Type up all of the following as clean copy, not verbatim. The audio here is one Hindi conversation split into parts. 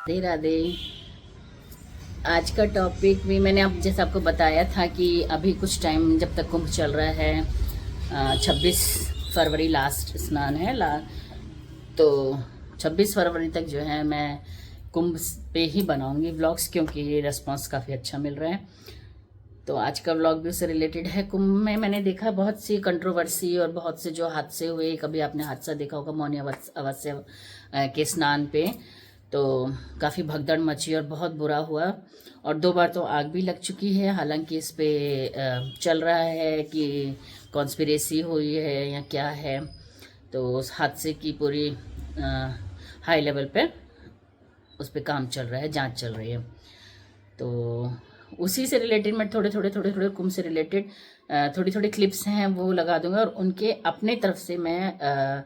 राधे राधे। आज का टॉपिक भी मैंने अब जैसे आपको बताया था कि अभी कुछ टाइम जब तक कुंभ चल रहा है, 26 फरवरी लास्ट स्नान है तो 26 फरवरी तक जो है मैं कुंभ पे ही बनाऊंगी व्लॉग्स, क्योंकि रिस्पांस काफ़ी अच्छा मिल रहा है। तो आज का व्लॉग भी उससे रिलेटेड है। कुंभ में मैंने देखा बहुत सी कंट्रोवर्सी और बहुत से जो हादसे हुए। कभी आपने हादसा देखा होगा मौनी अमावस्या के स्नान पे, तो काफ़ी भगदड़ मची और बहुत बुरा हुआ। और 2 बार तो आग भी लग चुकी है। हालांकि इस पे चल रहा है कि कॉन्स्पिरेसी हुई है या क्या है, तो उस हादसे की पूरी हाई लेवल पे उस पर काम चल रहा है, जांच चल रही है। तो उसी से रिलेटेड मैं थोड़े कुंभ से रिलेटेड थोड़ी क्लिप्स हैं वो लगा दूंगा, और उनके अपने तरफ से मैं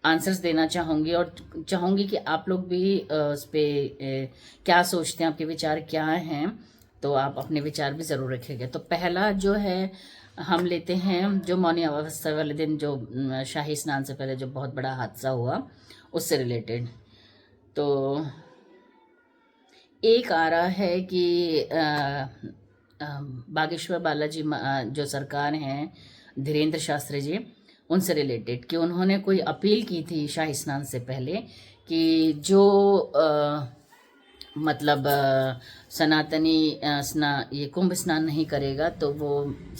आंसर्स देना चाहूँगी और चाहूँगी कि आप लोग भी उस पर क्या सोचते हैं, आपके विचार क्या हैं, तो आप अपने विचार भी ज़रूर रखिएगा। तो पहला जो है हम लेते हैं जो मौनी अमावस्या वाले दिन जो शाही स्नान से पहले जो बहुत बड़ा हादसा हुआ उससे रिलेटेड। तो एक आ रहा है कि बागेश्वर बालाजी जो सरकार हैं धीरेन्द्र शास्त्री जी, उनसे रिलेटेड कि उन्होंने कोई अपील की थी शाही स्नान से पहले कि जो मतलब सनातनी ये कुंभ स्नान नहीं करेगा तो वो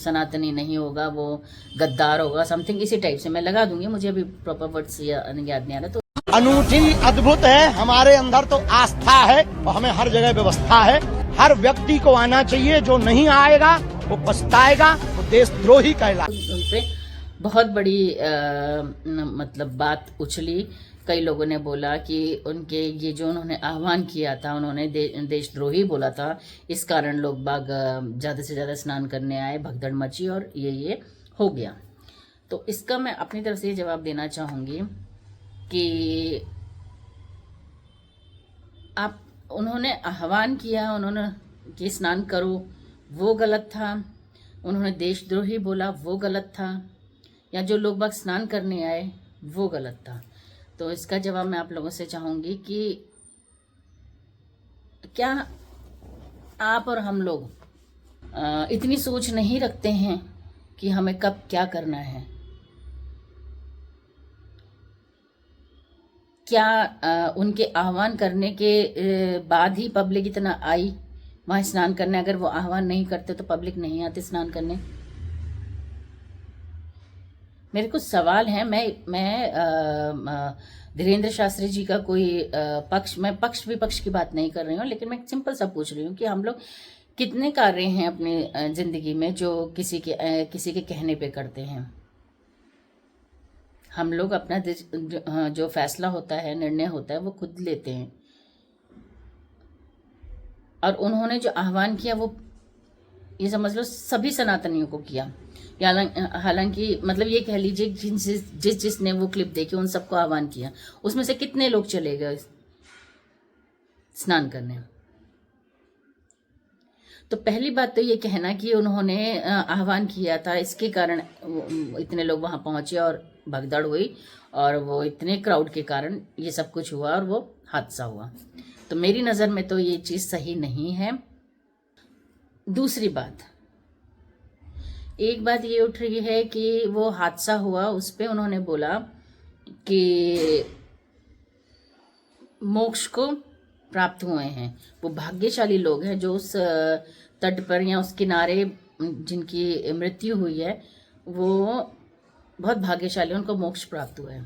सनातनी नहीं होगा, वो गद्दार होगा, समथिंग इसी टाइप से। मैं लगा दूंगी, मुझे अभी प्रॉपर वर्ड्स याद नहीं आ रहा। तो अनूठी अद्भुत है, हमारे अंदर तो आस्था है और हमें हर जगह व्यवस्था है। हर व्यक्ति को आना चाहिए, जो नहीं आएगा वो पछताएगा, वो देशद्रोही कहलाएगा। उन पे बहुत बड़ी मतलब बात उछली। कई लोगों ने बोला कि उनके ये जो उन्होंने आह्वान किया था, उन्होंने देशद्रोही बोला था, इस कारण लोग बाग ज़्यादा से ज़्यादा स्नान करने आए, भगदड़ मची और ये हो गया। तो इसका मैं अपनी तरफ से ये जवाब देना चाहूँगी कि आप उन्होंने आह्वान किया, उन्होंने कि स्नान करो, वो गलत था। उन्होंने देशद्रोही बोला, वो गलत था। या जो लोग बाग स्नान करने आए वो गलत था। तो इसका जवाब मैं आप लोगों से चाहूँगी कि क्या आप और हम लोग इतनी सोच नहीं रखते हैं कि हमें कब क्या करना है? क्या उनके आह्वान करने के बाद ही पब्लिक इतना आई वहाँ स्नान करने? अगर वो आह्वान नहीं करते तो पब्लिक नहीं आती स्नान करने। मेरे कुछ सवाल हैं। मैं धीरेन्द्र शास्त्री जी का कोई मैं पक्ष विपक्ष की बात नहीं कर रही हूँ, लेकिन मैं सिंपल सा पूछ रही हूँ कि हम लोग कितने कार्य हैं अपनी ज़िंदगी में जो किसी के कहने पे करते हैं। हम लोग अपना जो फैसला होता है, निर्णय होता है, वो खुद लेते हैं। और उन्होंने जो आह्वान किया वो ये समझ लो सभी सनातनियों को किया। हालांकि मतलब ये कह लीजिए जिसने वो क्लिप देखी उन सबको आह्वान किया। उसमें से कितने लोग चले गए स्नान करने? तो पहली बात तो ये कहना कि उन्होंने आह्वान किया था, इसके कारण इतने लोग वहाँ पहुँचे और भगदड़ हुई और वो इतने क्राउड के कारण ये सब कुछ हुआ और वो हादसा हुआ। तो मेरी नज़र में तो ये चीज़ सही नहीं है। दूसरी बात, एक बात ये उठ रही है कि वो हादसा हुआ उस पर उन्होंने बोला कि मोक्ष को प्राप्त हुए हैं वो भाग्यशाली लोग हैं जो उस तट पर या उस किनारे जिनकी मृत्यु हुई है, वो बहुत भाग्यशाली, उनको मोक्ष प्राप्त हुआ है।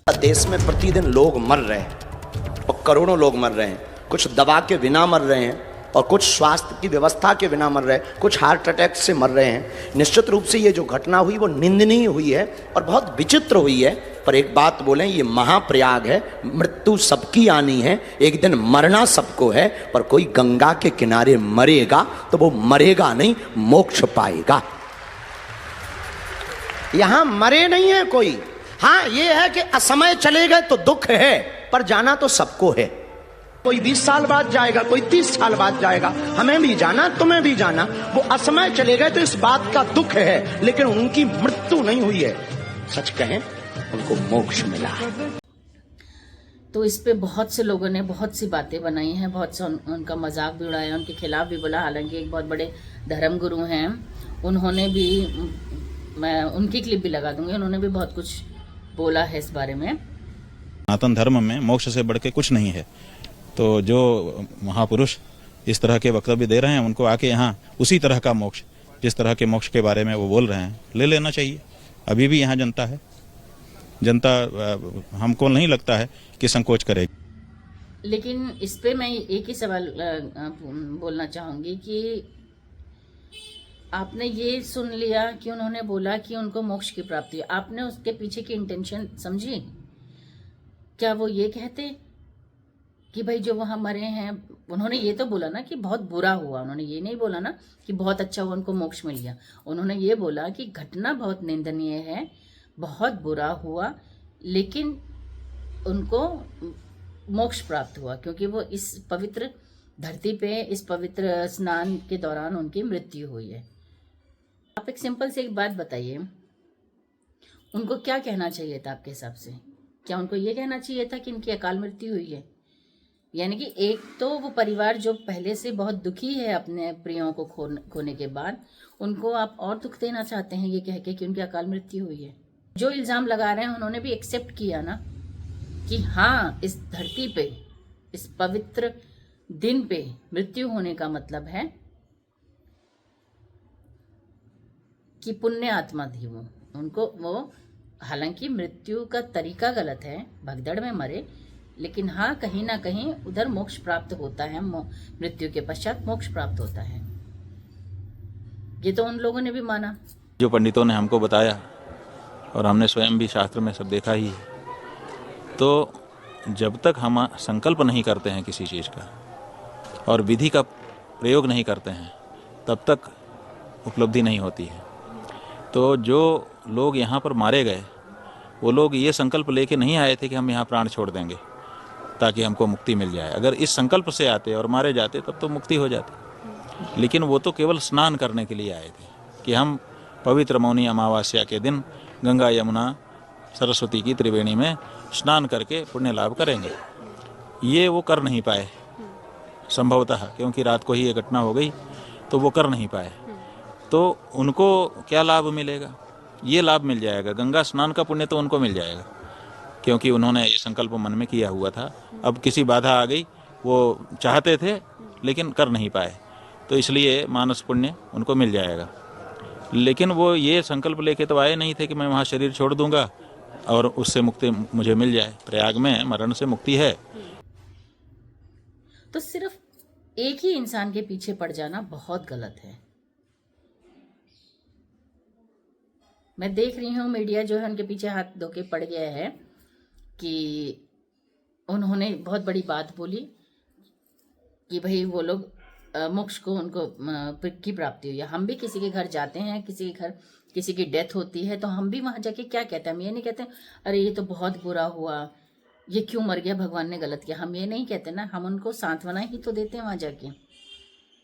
देश में प्रतिदिन लोग मर रहे हैं और करोड़ों लोग मर रहे हैं। कुछ दवा के बिना मर रहे हैं और कुछ स्वास्थ्य की व्यवस्था के बिना मर रहे हैं, कुछ हार्ट अटैक से मर रहे हैं। निश्चित रूप से ये जो घटना हुई वो निंदनीय हुई है और बहुत विचित्र हुई है। पर एक बात बोलें, ये महाप्रयाग है, मृत्यु सबकी आनी है, एक दिन मरना सबको है। पर कोई गंगा के किनारे मरेगा तो वो मरेगा नहीं, मोक्ष पाएगा। यहां मरे नहीं है कोई। हाँ, ये है कि असमय चले गए तो दुख है, पर जाना तो सबको है। कोई 20 साल बाद जाएगा, कोई 30 साल बाद जाएगा, हमें भी जाना, तुम्हें भी जाना। वो असमय चले गए तो इस बात का दुख है, लेकिन उनकी मृत्यु नहीं हुई है। सच कहें, उनको मोक्ष मिला है। तो इस पे बहुत से लोगों ने बहुत सी बातें बनाई हैं, बहुत सा उनका मजाक भी उड़ाया, उनके खिलाफ भी बोला। हालांकि एक बहुत बड़े धर्मगुरु हैं, उन्होंने भी, मैं उनकी क्लिप भी लगा दूंगी, उन्होंने भी बहुत कुछ बोला है इस बारे में। सनातन धर्म में मोक्ष से बढ़ के कुछ नहीं है। तो जो महापुरुष इस तरह के वक्तव्य दे रहे हैं, उनको आके यहाँ उसी तरह का मोक्ष, जिस तरह के मोक्ष के बारे में वो बोल रहे हैं, ले लेना चाहिए। अभी भी यहाँ जनता है, जनता हमको नहीं लगता है कि संकोच करेगी। लेकिन इस पे मैं एक ही सवाल बोलना चाहूँगी कि आपने ये सुन लिया कि उन्होंने बोला कि उनको मोक्ष की प्राप्ति, आपने उसके पीछे की इंटेंशन समझी? क्या वो ये कहते कि भाई जो वहां मरे हैं, उन्होंने ये तो बोला ना कि बहुत बुरा हुआ, उन्होंने ये नहीं बोला ना कि बहुत अच्छा हुआ, उनको मोक्ष मिल गया। उन्होंने ये बोला कि घटना बहुत निंदनीय है, बहुत बुरा हुआ, लेकिन उनको मोक्ष प्राप्त हुआ क्योंकि वो इस पवित्र धरती पे, इस पवित्र स्नान के दौरान उनकी मृत्यु हुई है। आप एक सिंपल से एक बात बताइए, उनको क्या कहना चाहिए था आपके हिसाब से? क्या उनको ये कहना चाहिए था कि इनकी अकाल मृत्यु हुई है? यानी कि एक तो वो परिवार जो पहले से बहुत दुखी है अपने प्रियों को खोने के बाद, उनको आप और दुख देना चाहते हैं ये कह के कि उनकी अकाल मृत्यु हुई है। जो इल्ज़ाम लगा रहे हैं उन्होंने भी एक्सेप्ट किया ना कि हाँ, इस धरती पे, इस पवित्र दिन पे मृत्यु होने का मतलब है कि पुण्य आत्मा थी वो, उनको वो, हालांकि मृत्यु का तरीका गलत है, भगदड़ में मरे, लेकिन हाँ, कहीं ना कहीं उधर मोक्ष प्राप्त होता है, मृत्यु के पश्चात मोक्ष प्राप्त होता है। ये तो उन लोगों ने भी माना, जो पंडितों ने हमको बताया, और हमने स्वयं भी शास्त्र में सब देखा ही है। तो जब तक हम संकल्प नहीं करते हैं किसी चीज़ का और विधि का प्रयोग नहीं करते हैं, तब तक उपलब्धि नहीं होती है। तो जो लोग यहाँ पर मारे गए, वो लोग ये संकल्प लेके नहीं आए थे कि हम यहाँ प्राण छोड़ देंगे ताकि हमको मुक्ति मिल जाए। अगर इस संकल्प से आते और मारे जाते तब तो मुक्ति हो जाती, लेकिन वो तो केवल स्नान करने के लिए आए थे कि हम पवित्र मौनी अमावस्या के दिन गंगा यमुना सरस्वती की त्रिवेणी में स्नान करके पुण्य लाभ करेंगे। ये वो कर नहीं पाए संभवतः, क्योंकि रात को ही ये घटना हो गई, तो वो कर नहीं पाए। तो उनको क्या लाभ मिलेगा? ये लाभ मिल जाएगा, गंगा स्नान का पुण्य तो उनको मिल जाएगा, क्योंकि उन्होंने ये संकल्प मन में किया हुआ था। अब किसी बाधा आ गई, वो चाहते थे लेकिन कर नहीं पाए, तो इसलिए मानस पुण्य उनको मिल जाएगा। लेकिन वो ये संकल्प लेके तो आए नहीं थे कि मैं वहाँ शरीर छोड़ दूंगा और उससे मुक्ति मुझे मिल जाए। प्रयाग में मरण से मुक्ति है। तो सिर्फ एक ही इंसान के पीछे पड़ जाना बहुत गलत है। मैं देख रही हूँ मीडिया जो है उनके पीछे हाथ धो के पड़ गया है कि उन्होंने बहुत बड़ी बात बोली कि भाई वो लोग मोक्ष को, उनको की प्राप्ति हुई है। हम भी किसी के घर जाते हैं, किसी के घर किसी की डेथ होती है, तो हम भी वहाँ जाके क्या कहते हैं? हम ये नहीं कहते अरे ये तो बहुत बुरा हुआ, ये क्यों मर गया, भगवान ने गलत किया, हम ये नहीं कहते ना। हम उनको सांत्वना ही तो देते हैं वहाँ जाके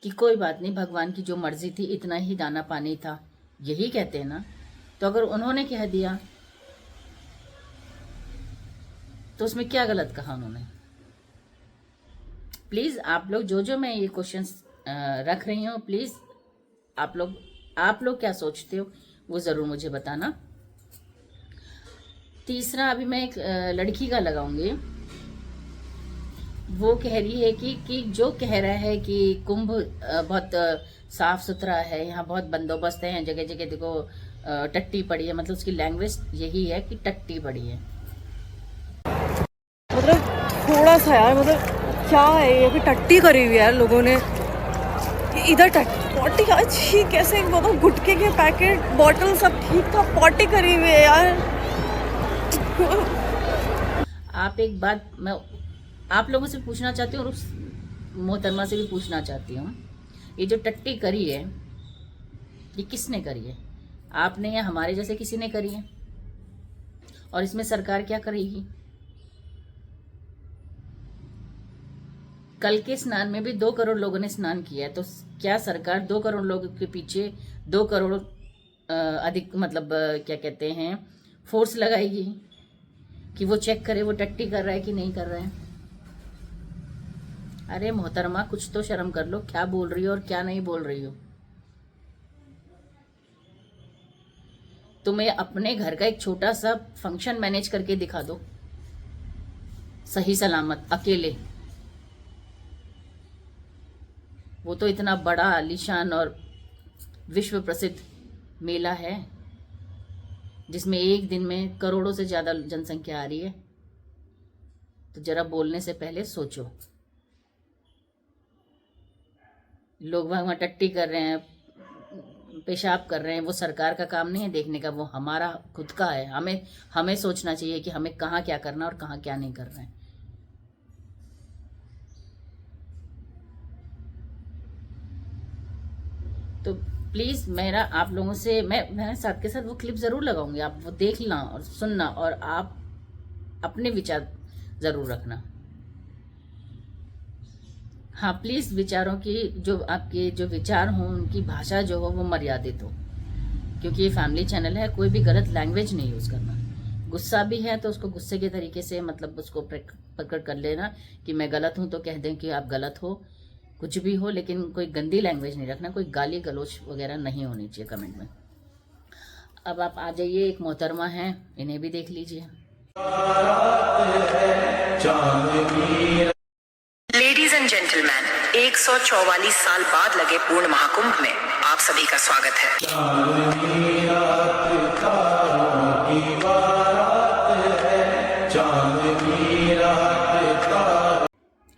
कि कोई बात नहीं, भगवान की जो मर्जी थी, इतना ही दाना पानी था, यही कहते हैं ना। तो अगर उन्होंने कह दिया तो उसमें क्या गलत कहा उन्होंने? प्लीज़ आप लोग जो मैं ये क्वेश्चंस रख रही हूँ, प्लीज़ आप लोग क्या सोचते हो वो ज़रूर मुझे बताना। तीसरा, अभी मैं एक लड़की का लगाऊंगी। वो कह रही है कि जो कह रहा है कि कुंभ बहुत साफ सुथरा है, यहाँ बहुत बंदोबस्त है, जगह जगह देखो टट्टी पड़ी है, मतलब उसकी लैंग्वेज यही है कि टट्टी पड़ी है। मतलब थोड़ा सा यार, मतलब क्या है ये कि टट्टी करी हुई है लोगों ने इधर। पॉटी अच्छी कैसे, मतलब गुटके के पैकेट, बॉटल सब ठीक था, पॉटी करी हुई है यार। आप एक बात मैं आप लोगों से पूछना चाहती हूँ और उस मोहतरमा से भी पूछना चाहती हूँ, ये जो टट्टी करी है ये किसने करी है? आपने या हमारे जैसे किसी ने करी है? और इसमें सरकार क्या करेगी? कल के स्नान में भी 2 करोड़ लोगों ने स्नान किया है, तो क्या सरकार 2 करोड़ लोगों के पीछे 2 करोड़ अधिक, मतलब क्या कहते हैं, फोर्स लगाएगी? कि वो चेक करे वो टट्टी कर रहा है कि नहीं कर रहा है। अरे मोहतरमा, कुछ तो शर्म कर लो, क्या बोल रही हो और क्या नहीं बोल रही हो। तुम्हें अपने घर का एक छोटा सा फंक्शन मैनेज करके दिखा दो, सही सलामत, अकेले। वो तो इतना बड़ा आलीशान और विश्व प्रसिद्ध मेला है जिसमें एक दिन में करोड़ों से ज्यादा जनसंख्या आ रही है। तो जरा बोलने से पहले सोचो। लोग वहां टट्टी कर रहे हैं, पेशाब कर रहे हैं, वो सरकार का काम नहीं है देखने का, वो हमारा खुद का है। हमें सोचना चाहिए कि हमें कहाँ क्या करना और कहाँ क्या नहीं करना है। तो प्लीज़ मेरा आप लोगों से मैं साथ के साथ वो क्लिप ज़रूर लगाऊंगी, आप वो देखना और सुनना और आप अपने विचार ज़रूर रखना। हाँ प्लीज़, विचारों की जो आपके जो विचार हों उनकी भाषा जो हो वो मर्यादित हो, क्योंकि ये फैमिली चैनल है। कोई भी गलत लैंग्वेज नहीं यूज़ करना। गुस्सा भी है तो उसको गुस्से के तरीके से मतलब उसको प्रकट कर लेना कि मैं गलत हूँ तो कह दें कि आप गलत हो, कुछ भी हो, लेकिन कोई गंदी लैंग्वेज नहीं रखना, कोई गाली गलोच वगैरह नहीं होनी चाहिए कमेंट में। अब आप आ जाइए, एक मोहतरमा हैं, इन्हें भी देख लीजिए। लेडीज एंड जेंटलमैन, 144 साल बाद लगे पूर्ण महाकुंभ में आप सभी का स्वागत है।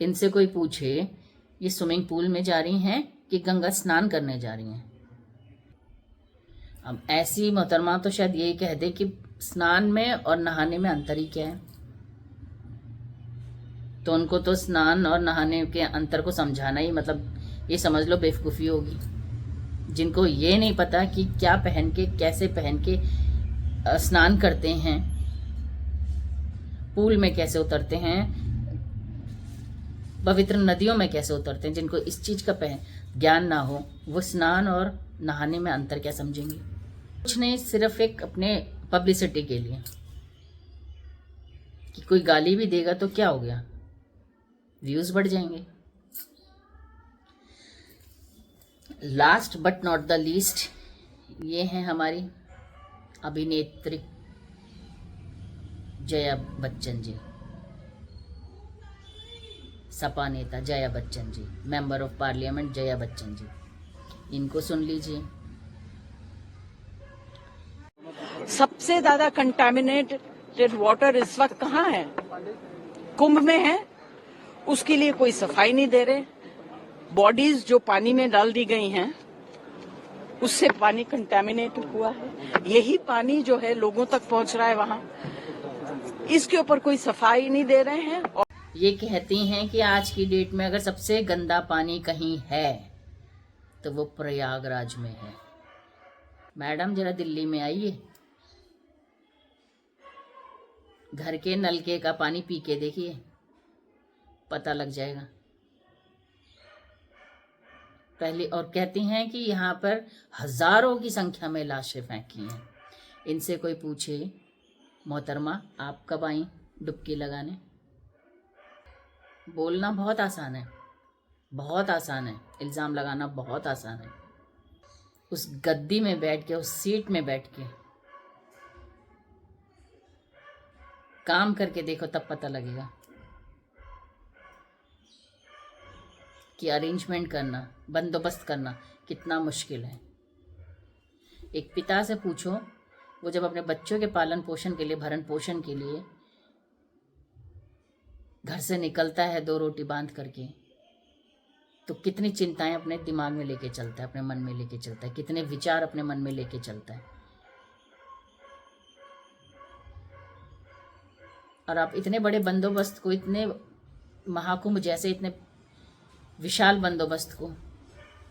इनसे कोई पूछे ये स्विमिंग पूल में जा रही हैं कि गंगा स्नान करने जा रही हैं। अब ऐसी मोहतरमा तो शायद यही कह दे कि स्नान में और नहाने में अंतर ही क्या है। तो उनको तो स्नान और नहाने के अंतर को समझाना ही मतलब ये समझ लो बेवकूफ़ी होगी। जिनको ये नहीं पता कि क्या पहन के कैसे पहन के स्नान करते हैं, पूल में कैसे उतरते हैं, पवित्र नदियों में कैसे उतरते हैं, जिनको इस चीज़ का ज्ञान ना हो वो स्नान और नहाने में अंतर क्या समझेंगे। कुछ नहीं, सिर्फ एक अपने पब्लिसिटी के लिए कि कोई गाली भी देगा तो क्या हो गया, व्यूज बढ़ जाएंगे। Last but not the least, ये हैं हमारी अभिनेत्री जया बच्चन जी, सपा नेता Jaya Bachchan ji, member of parliament Jaya Bachchan ji, इनको सुन लीजिए। सबसे ज्यादा कंटामिनेटेड वाटर इस वक्त कहाँ है? कुंभ में है। उसके लिए कोई सफाई नहीं दे रहे। बॉडीज जो पानी में डाल दी गई हैं उससे पानी कंटामिनेट हुआ है। यही पानी जो है लोगों तक पहुंच रहा है वहां, इसके ऊपर कोई सफाई नहीं दे रहे हैं। और ये कहती हैं कि आज की डेट में अगर सबसे गंदा पानी कहीं है तो वो प्रयागराज में है। मैडम जरा दिल्ली में आइए, घर के नलके का पानी पी के देखिए, पता लग जाएगा। पहले और कहती हैं कि यहाँ पर हजारों की संख्या में लाशें फेंकी हैं। इनसे कोई पूछे मोहतरमा आप कब आई डुबकी लगाने? बोलना बहुत आसान है, बहुत आसान है, इल्ज़ाम लगाना बहुत आसान है। उस गद्दी में बैठ के, उस सीट में बैठ के काम करके देखो, तब पता लगेगा कि अरेंजमेंट करना, बंदोबस्त करना कितना मुश्किल है। एक पिता से पूछो, वो जब अपने बच्चों के पालन पोषण के लिए, भरण पोषण के लिए घर से निकलता है 2 रोटी बांध करके, तो कितनी चिंताएं अपने दिमाग में लेके चलता है, अपने मन में लेके चलता है, कितने विचार अपने मन में लेके चलता है। और आप इतने बड़े बंदोबस्त को, इतने महाकुंभ जैसे इतने विशाल बंदोबस्त को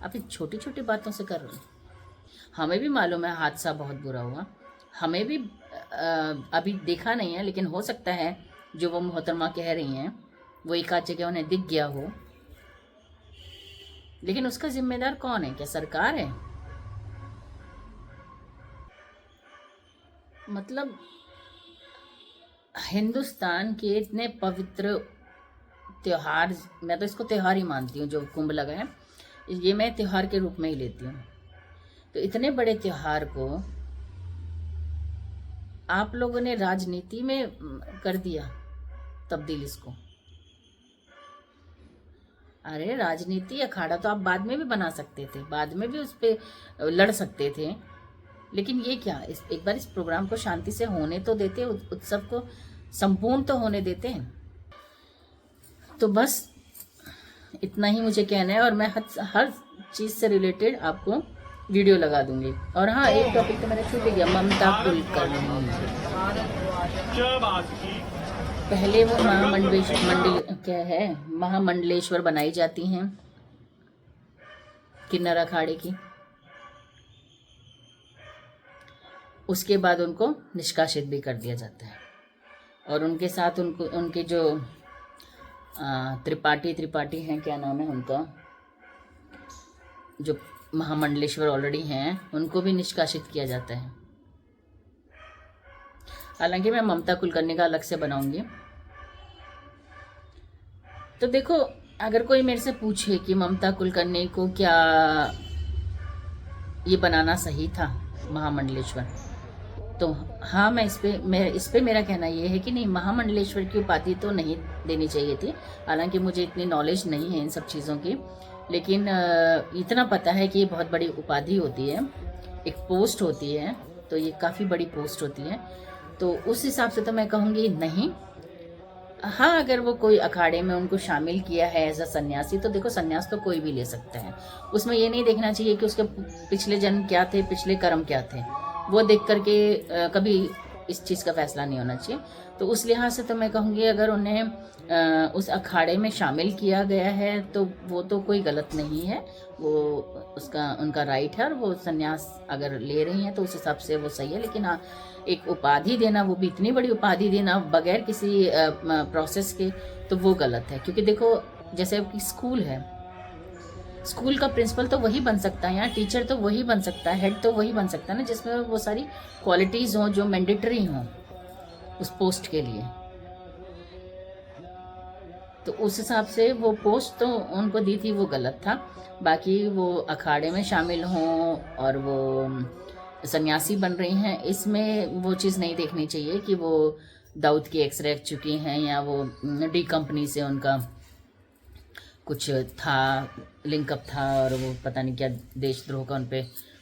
आप इन छोटी छोटी बातों से कर रहे हैं। हमें भी मालूम है हादसा बहुत बुरा हुआ, हमें भी अभी देखा नहीं है, लेकिन हो सकता है जो वो मोहतरमा कह रही हैं वो एक आध जगह उन्हें दिख गया हो। लेकिन उसका जिम्मेदार कौन है? क्या सरकार है? मतलब हिंदुस्तान के इतने पवित्र त्योहार, मैं तो इसको त्योहार ही मानती हूँ, जो कुंभ लगा है ये मैं त्योहार के रूप में ही लेती हूँ। तो इतने बड़े त्योहार को आप लोगों ने राजनीति में कर दिया तब्दील इसको। अरे राजनीति अखाड़ा तो आप बाद में भी बना सकते थे, बाद में भी उस पर लड़ सकते थे, लेकिन ये क्या, एक बार इस प्रोग्राम को शांति से होने तो देते, उत्सव को संपूर्ण तो होने देते हैं। तो बस इतना ही मुझे कहना है, और मैं हर चीज़ से रिलेटेड आपको वीडियो लगा दूंगी। और हाँ, एक टॉपिक तो मैंने छूट गया, ममता कुलकर्णी। पहले वो महामंडलेश्वर बनाई जाती हैं किन्नर अखाड़े की, उसके बाद उनको निष्कासित भी कर दिया जाता है। और उनके साथ उनके जो त्रिपाठी हैं, क्या नाम है उनका, जो महामंडलेश्वर ऑलरेडी हैं, उनको भी निष्कासित किया जाता है। हालांकि मैं ममता कुलकर्णी का अलग से बनाऊंगी। तो देखो, अगर कोई मेरे से पूछे कि ममता कुलकर्णी को क्या ये बनाना सही था महामंडलेश्वर, तो हाँ, मैं इस पे मेरा कहना ये है कि नहीं, महामंडलेश्वर की उपाधि तो नहीं देनी चाहिए थी। हालांकि मुझे इतनी नॉलेज नहीं है इन सब चीज़ों की, लेकिन इतना पता है कि ये बहुत बड़ी उपाधि होती है, एक पोस्ट होती है, तो ये काफ़ी बड़ी पोस्ट होती है। तो उस हिसाब से तो मैं कहूँगी नहीं। हाँ, अगर वो कोई अखाड़े में उनको शामिल किया है एज अ सन्यासी, तो देखो सन्यास तो कोई भी ले सकता है। उसमें ये नहीं देखना चाहिए कि उसके पिछले जन्म क्या थे, पिछले कर्म क्या थे, वो देख करके कभी इस चीज़ का फैसला नहीं होना चाहिए। तो उस लिहाज से तो मैं कहूँगी, अगर उन्हें उस अखाड़े में शामिल किया गया है तो वो तो कोई गलत नहीं है, वो उनका राइट है, और वो सन्यास अगर ले रही हैं तो उस हिसाब से वो सही है। लेकिन हाँ, एक उपाधि देना, वो भी इतनी बड़ी उपाधि देना बगैर किसी प्रोसेस के, तो वो गलत है। क्योंकि देखो, जैसे कि स्कूल है, स्कूल का प्रिंसिपल तो वही बन सकता है, यहाँ टीचर तो वही बन सकता है, हेड तो वही बन सकता है ना, जिसमें वो सारी क्वालिटीज़ हों जो मैंडेटरी हों उस पोस्ट के लिए। तो उस हिसाब से वो पोस्ट तो उनको दी थी, वो गलत था। बाकी वो अखाड़े में शामिल हों और वो सन्यासी बन रही हैं, इसमें वो चीज़ नहीं देखनी चाहिए कि वो दाऊद की एक्स रह चुकी हैं, या वो डी कंपनी से उनका कुछ था, लिंकअप था, और वो पता नहीं क्या देशद्रोह का उन पे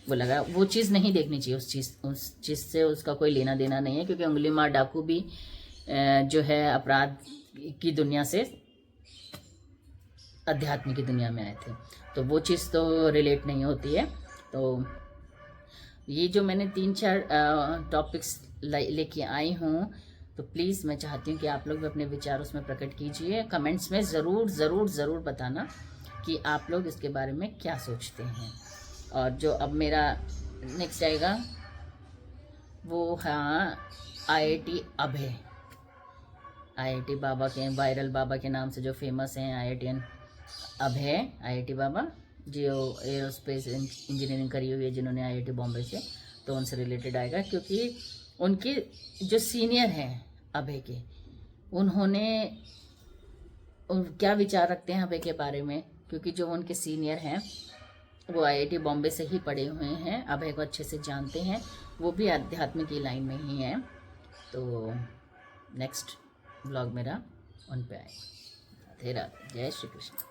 वो लगा। वो चीज़ नहीं देखनी चाहिए, उस चीज़ से उसका कोई लेना देना नहीं है। क्योंकि उंगली मार डाकू भी जो है अपराध की दुनिया से अध्यात्म की दुनिया में आए थे, तो वो चीज़ तो रिलेट नहीं होती है। तो ये जो मैंने 3-4 टॉपिक्स लेके आई हूँ, तो प्लीज़ मैं चाहती हूँ कि आप लोग भी अपने विचार उसमें प्रकट कीजिए। कमेंट्स में ज़रूर बताना कि आप लोग इसके बारे में क्या सोचते हैं। और जो अब मेरा नेक्स्ट आएगा वो, हाँ, IIT अभय, IIT बाबा के, वायरल बाबा के नाम से जो फेमस हैं, IITian अभय, IIT बाबा, जो एरोस्पेस इंजीनियरिंग करी हुई है जिन्होंने IIT बॉम्बे से, तो उनसे रिलेटेड आएगा। क्योंकि उनके जो सीनियर हैं अभय के, उन्होंने क्या विचार रखते हैं अभय के बारे में, क्योंकि जो उनके सीनियर हैं वो IIT बॉम्बे से ही पढ़े हुए हैं, अभय को अच्छे से जानते हैं, वो भी आध्यात्म की लाइन में ही हैं। तो नेक्स्ट ब्लॉग मेरा उन पे आएगा। राधे राधे, जय श्री कृष्ण।